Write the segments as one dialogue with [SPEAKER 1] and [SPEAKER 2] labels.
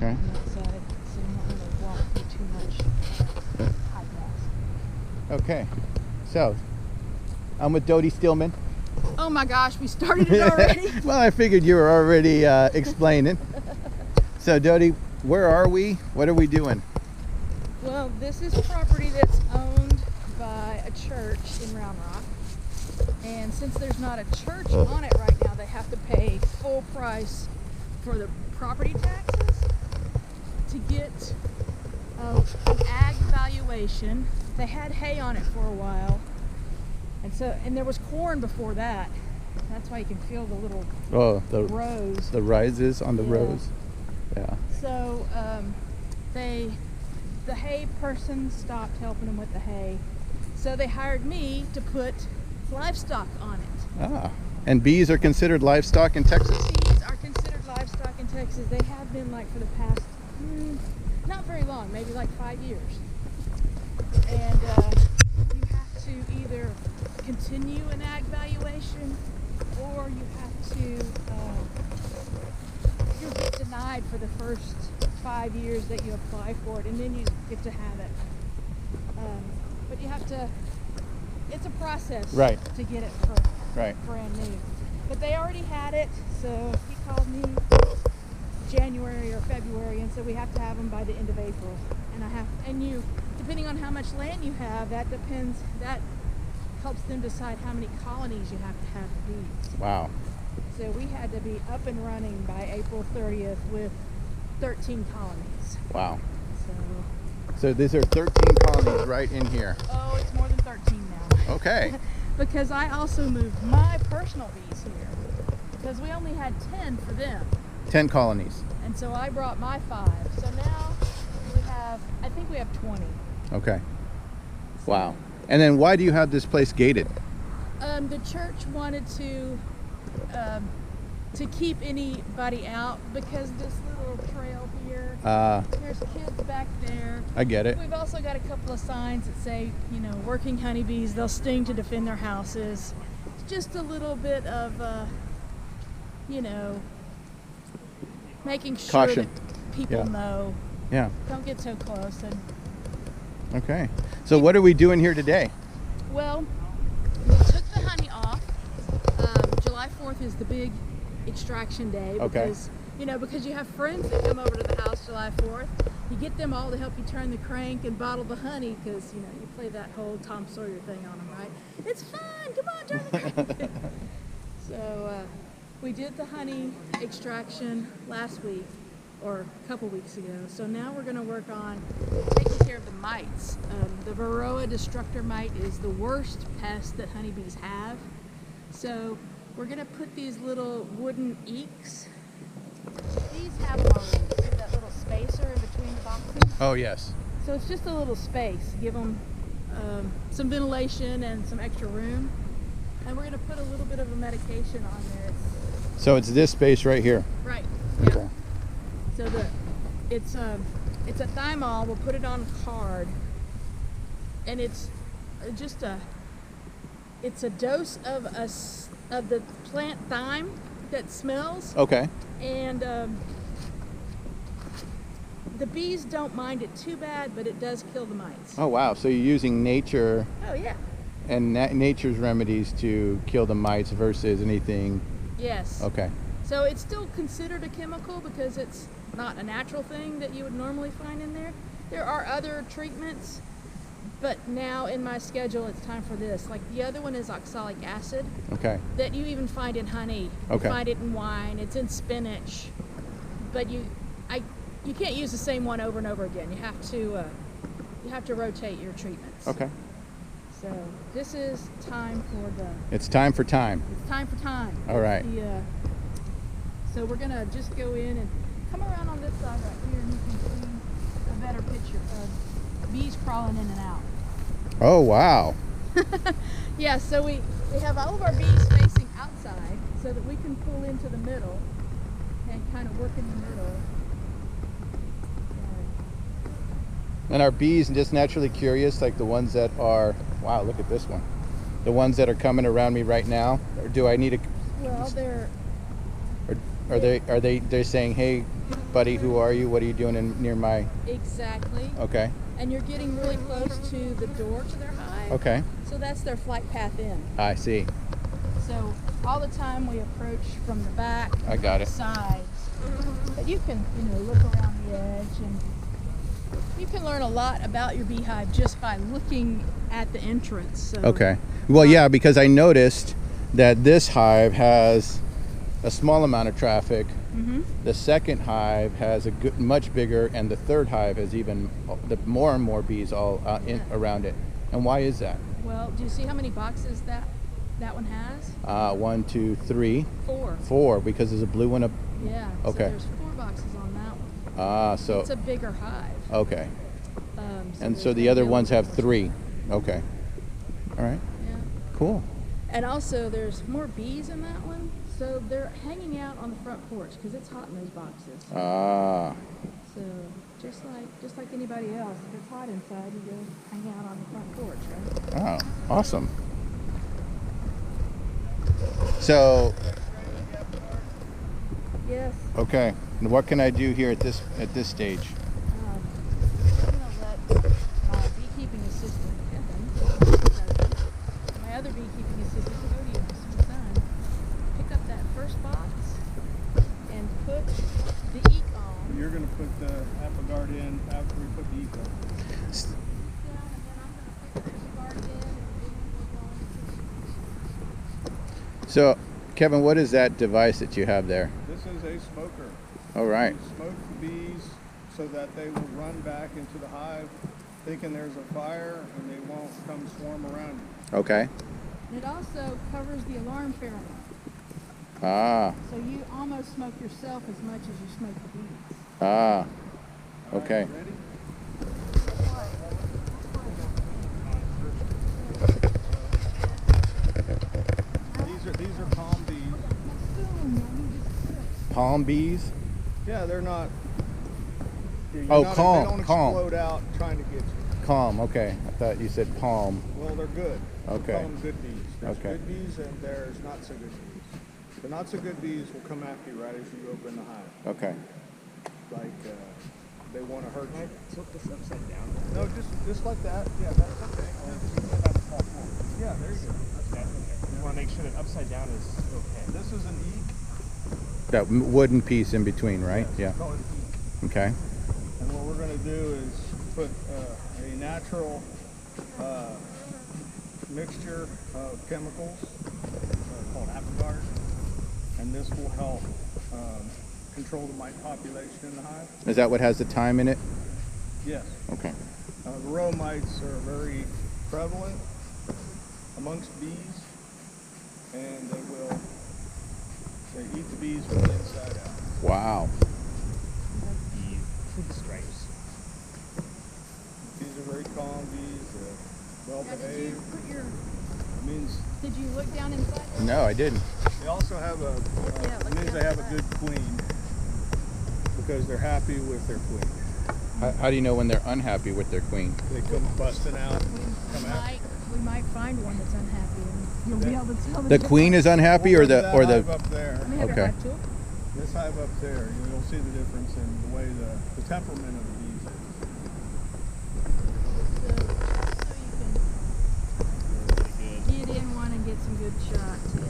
[SPEAKER 1] Okay.
[SPEAKER 2] on that side, so you don't want to walk through too much high grass.
[SPEAKER 1] Okay. So, I'm with Dodie Stillman.
[SPEAKER 2] Oh my gosh, we started it already?
[SPEAKER 1] Well, I figured you were already explaining. So, Dodie, where are we? What are we doing?
[SPEAKER 2] Well, this is property that's owned by a church in Round Rock. And since there's not a church on it right now, they have to pay full price for the property taxes to get an ag valuation. They had hay on it for a while, and there was corn before that. That's why you can feel the little rows.
[SPEAKER 1] The rises on the rows. Yeah.
[SPEAKER 2] So the hay person stopped helping them with the hay, so they hired me to put livestock on it.
[SPEAKER 1] Ah, and bees are considered livestock in Texas?
[SPEAKER 2] Bees are considered livestock in Texas. They have been like for the past, not very long, maybe like 5 years. And you have to either continue an ag valuation, or you have to, you'll get denied for the first 5 years that you apply for it, and then you get to have it. But you have to, it's a process to get it for brand new. But they already had it, so he called me January or February and said we have to have them by the end of April. And you, depending on how much land you have, that helps them decide how many colonies you have to have of bees.
[SPEAKER 1] Wow.
[SPEAKER 2] So we had to be up and running by April 30th with 13 colonies.
[SPEAKER 1] Wow.
[SPEAKER 2] So
[SPEAKER 1] these are 13 colonies right in here.
[SPEAKER 2] Oh, it's more than 13 now.
[SPEAKER 1] Okay.
[SPEAKER 2] Because I also moved my personal bees here, because we only had 10 for them.
[SPEAKER 1] 10 colonies.
[SPEAKER 2] And so I brought my 5. So now I think we have 20.
[SPEAKER 1] Okay. So, wow. And then why do you have this place gated?
[SPEAKER 2] The church wanted to keep anybody out, because this little trail here, there's kids back there.
[SPEAKER 1] I get it.
[SPEAKER 2] We've also got a couple of signs that say, working honeybees, they'll sting to defend their houses. It's just a little bit of, making sure
[SPEAKER 1] caution
[SPEAKER 2] that people know.
[SPEAKER 1] Yeah.
[SPEAKER 2] Don't get so close.
[SPEAKER 1] Okay. So what are we doing here today?
[SPEAKER 2] Well, we took the honey off. July 4th is the big extraction day, because because you have friends that come over to the house July 4th. You get them all to help you turn the crank and bottle the honey, because you play that whole Tom Sawyer thing on them, right? It's fun. Come on, turn the crank. So we did the honey extraction last week, or a couple weeks ago. So now we're going to work on taking care of the mites. The Varroa destructor mite is the worst pest that honeybees have. So we're going to put these little wooden eeks. These have them already. See that little spacer in between the boxes?
[SPEAKER 1] Oh, yes.
[SPEAKER 2] So it's just a little space. Give them some ventilation and some extra room. And we're going to put a little bit of a medication on there.
[SPEAKER 1] So it's this space right here?
[SPEAKER 2] Right.
[SPEAKER 1] Okay.
[SPEAKER 2] Yeah. So it's a thymol. We'll put it on a card, and it's just a dose of the plant thyme that smells.
[SPEAKER 1] Okay.
[SPEAKER 2] And the bees don't mind it too bad, but it does kill the mites.
[SPEAKER 1] Oh wow! So you're using nature.
[SPEAKER 2] Oh yeah.
[SPEAKER 1] And nature's remedies to kill the mites versus anything.
[SPEAKER 2] Yes.
[SPEAKER 1] Okay.
[SPEAKER 2] So it's still considered a chemical, because it's not a natural thing that you would normally find in there. There are other treatments, but now in my schedule it's time for this. Like the other one is oxalic acid. Okay. That you even find in honey. Okay. You find it in wine. It's in spinach. But you can't use the same one over and over again. You have to rotate your treatments. Okay. So this is time for the. It's time for time. It's time for time. All right. So we're gonna just go in and come around on this side right here, and you can see a better picture of bees crawling in and out. Oh wow. Yeah. So we have all of our bees facing outside, so that we can pull into the middle and kind of work in the middle. And are bees just naturally curious, like the ones that are, wow, look at this one. The ones that are coming around me right now? Or do I need to... Well, they're saying, hey,
[SPEAKER 1] buddy, who are you? What are you doing near my...
[SPEAKER 2] Exactly.
[SPEAKER 1] Okay.
[SPEAKER 2] And you're getting really close to the door to their hive.
[SPEAKER 1] Okay.
[SPEAKER 2] So that's their flight path in.
[SPEAKER 1] I see.
[SPEAKER 2] So all the time we approach from the back,
[SPEAKER 1] I got it.
[SPEAKER 2] sides. But you can, look around the edge, and you can learn a lot about your beehive just by looking at the entrance. So,
[SPEAKER 1] Okay. Well, yeah, because I noticed that this hive has a small amount of traffic. The second hive has a much bigger, and the third hive has even more and more bees all around it. And why is that?
[SPEAKER 2] Well, do you see how many boxes that one has?
[SPEAKER 1] 1, 2, 3.
[SPEAKER 2] 4.
[SPEAKER 1] 4, because there's a blue one up.
[SPEAKER 2] Yeah.
[SPEAKER 1] Okay.
[SPEAKER 2] So there's 4 boxes on that one.
[SPEAKER 1] So
[SPEAKER 2] it's a bigger hive.
[SPEAKER 1] Okay. And so
[SPEAKER 2] there's
[SPEAKER 1] the other
[SPEAKER 2] gonna be
[SPEAKER 1] ones
[SPEAKER 2] a
[SPEAKER 1] have
[SPEAKER 2] little
[SPEAKER 1] 3. Okay. All right.
[SPEAKER 2] Yeah.
[SPEAKER 1] Cool.
[SPEAKER 2] And also there's more bees in that one. So they're hanging out on the front porch because it's hot in those boxes. So just like anybody else, if it's hot inside, you go hang out on the front porch, right?
[SPEAKER 1] Oh, awesome. So,
[SPEAKER 2] Yes.
[SPEAKER 1] okay. And what can I do here at this stage?
[SPEAKER 2] I'm gonna let my beekeeping assistant, Kevin, my other beekeeping assistant, Dodie, my son, pick up that first box and put the eek on.
[SPEAKER 3] You're going to put the ApiGuard in after we put the eco.
[SPEAKER 2] Down, and then I'm gonna put the guard in, and then we'll go on.
[SPEAKER 1] So, Kevin, what is that device that you have there?
[SPEAKER 3] This is a smoker.
[SPEAKER 1] All right.
[SPEAKER 3] You smoke the bees so that they will run back into the hive thinking there's a fire and they won't come swarm around you.
[SPEAKER 1] Okay.
[SPEAKER 2] It also covers the alarm pheromone.
[SPEAKER 1] Ah.
[SPEAKER 2] So you almost smoke yourself as much as you smoke the bees.
[SPEAKER 1] Ah.
[SPEAKER 3] All
[SPEAKER 1] Okay.
[SPEAKER 3] right, ready? These are palm bees.
[SPEAKER 1] Palm bees?
[SPEAKER 3] Yeah, they're not.
[SPEAKER 1] Oh,
[SPEAKER 3] They
[SPEAKER 1] calm,
[SPEAKER 3] don't
[SPEAKER 1] calm.
[SPEAKER 3] explode out trying to get you.
[SPEAKER 1] Calm. Okay. I thought you said palm.
[SPEAKER 3] Well, they're good.
[SPEAKER 1] Okay.
[SPEAKER 3] We call them good bees. There's
[SPEAKER 1] Okay.
[SPEAKER 3] good bees and there's not so good bees. The not so good bees will come after you right as you open the hive.
[SPEAKER 1] Okay.
[SPEAKER 3] Like they want to hurt you.
[SPEAKER 4] Tilt this upside down.
[SPEAKER 3] No, just like that. Yeah, that's okay. Yeah, there you go.
[SPEAKER 4] Okay. You want to make sure that upside down is okay.
[SPEAKER 3] This is an eek.
[SPEAKER 1] That wooden piece in between, right? Yeah.
[SPEAKER 3] Call it eek.
[SPEAKER 1] Okay.
[SPEAKER 3] And what we're going to do is put a natural mixture of chemicals called ApiGuard, and this will help control the mite population in the hive.
[SPEAKER 1] Is that what has the time in it?
[SPEAKER 3] Yes.
[SPEAKER 1] Okay.
[SPEAKER 3] The row mites are very prevalent amongst bees, and they eat the bees from the inside out.
[SPEAKER 1] Wow.
[SPEAKER 4] The stripes.
[SPEAKER 3] These are very calm bees, well
[SPEAKER 2] Now, did you
[SPEAKER 3] behaved.
[SPEAKER 2] put your?
[SPEAKER 3] Means
[SPEAKER 2] Did you look down inside?
[SPEAKER 1] No, I didn't.
[SPEAKER 3] they also have
[SPEAKER 2] look
[SPEAKER 3] means
[SPEAKER 2] down
[SPEAKER 3] they have a
[SPEAKER 2] inside.
[SPEAKER 3] good queen because they're happy with their queen.
[SPEAKER 1] How do you know when they're unhappy with their queen?
[SPEAKER 3] They come busting out, come out.
[SPEAKER 2] We might find one that's unhappy, and you'll be able to tell
[SPEAKER 1] The queen is unhappy, or the
[SPEAKER 3] hive up there.
[SPEAKER 2] Let me have
[SPEAKER 1] Okay.
[SPEAKER 2] your hive tool.
[SPEAKER 3] This hive up there, you'll see the difference in the way the temperament of the bees is.
[SPEAKER 2] So you can get in one and get some good shots. Yeah.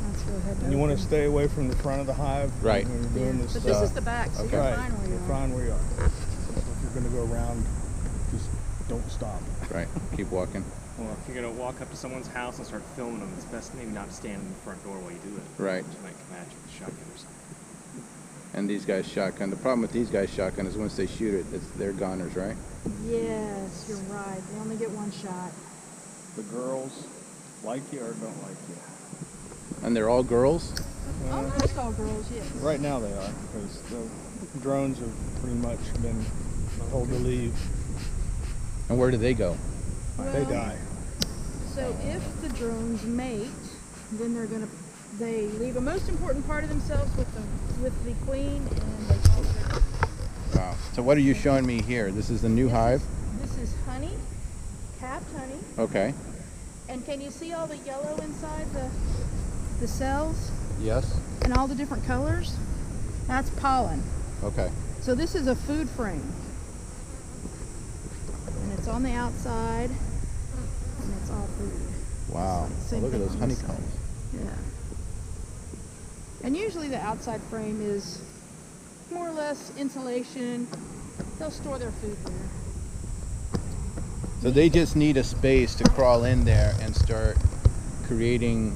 [SPEAKER 2] Let's go ahead.
[SPEAKER 3] And you want to
[SPEAKER 2] open.
[SPEAKER 3] stay away from the front of the hive
[SPEAKER 1] Right.
[SPEAKER 3] when you're
[SPEAKER 2] Yeah.
[SPEAKER 3] doing this
[SPEAKER 2] But
[SPEAKER 3] stuff.
[SPEAKER 2] this is the back, so you're
[SPEAKER 3] Right,
[SPEAKER 2] fine where you
[SPEAKER 3] you're
[SPEAKER 2] are.
[SPEAKER 3] fine where you are. So if you're going to go around, just don't stop.
[SPEAKER 1] Right. Keep walking.
[SPEAKER 4] Well, if you're going to walk up to someone's house and start filming them, it's best maybe not stand in the front door while you do it.
[SPEAKER 1] Right.
[SPEAKER 4] You might come at you with a shotgun or something.
[SPEAKER 1] And these guys shotgun. The problem with these guys shotgun is once they shoot it, they're goners, right?
[SPEAKER 2] Yes, you're right. They only get one shot.
[SPEAKER 3] The girls like you or don't like you.
[SPEAKER 1] And they're all girls?
[SPEAKER 2] Almost all girls, yes.
[SPEAKER 3] Right now they are, because the drones have pretty much been told to leave.
[SPEAKER 1] And where do they go?
[SPEAKER 3] They
[SPEAKER 2] Well,
[SPEAKER 3] die.
[SPEAKER 2] So if the drones mate, then they leave a most important part of themselves with the queen, and they call it.
[SPEAKER 1] Wow. So what are you showing me here? This is the new hive?
[SPEAKER 2] This is honey, capped honey.
[SPEAKER 1] Okay.
[SPEAKER 2] And can you see all the yellow inside the cells
[SPEAKER 1] Yes.
[SPEAKER 2] and all the different colors? That's pollen.
[SPEAKER 1] Okay.
[SPEAKER 2] So this is a food frame. And it's on the outside, and it's all food.
[SPEAKER 1] Wow.
[SPEAKER 2] Same
[SPEAKER 1] Look at
[SPEAKER 2] thing
[SPEAKER 1] those
[SPEAKER 2] on this
[SPEAKER 1] honeycombs.
[SPEAKER 2] side. Yeah. And usually the outside frame is more or less insulation. They'll store their food there.
[SPEAKER 1] So they just need a space to crawl in there and start creating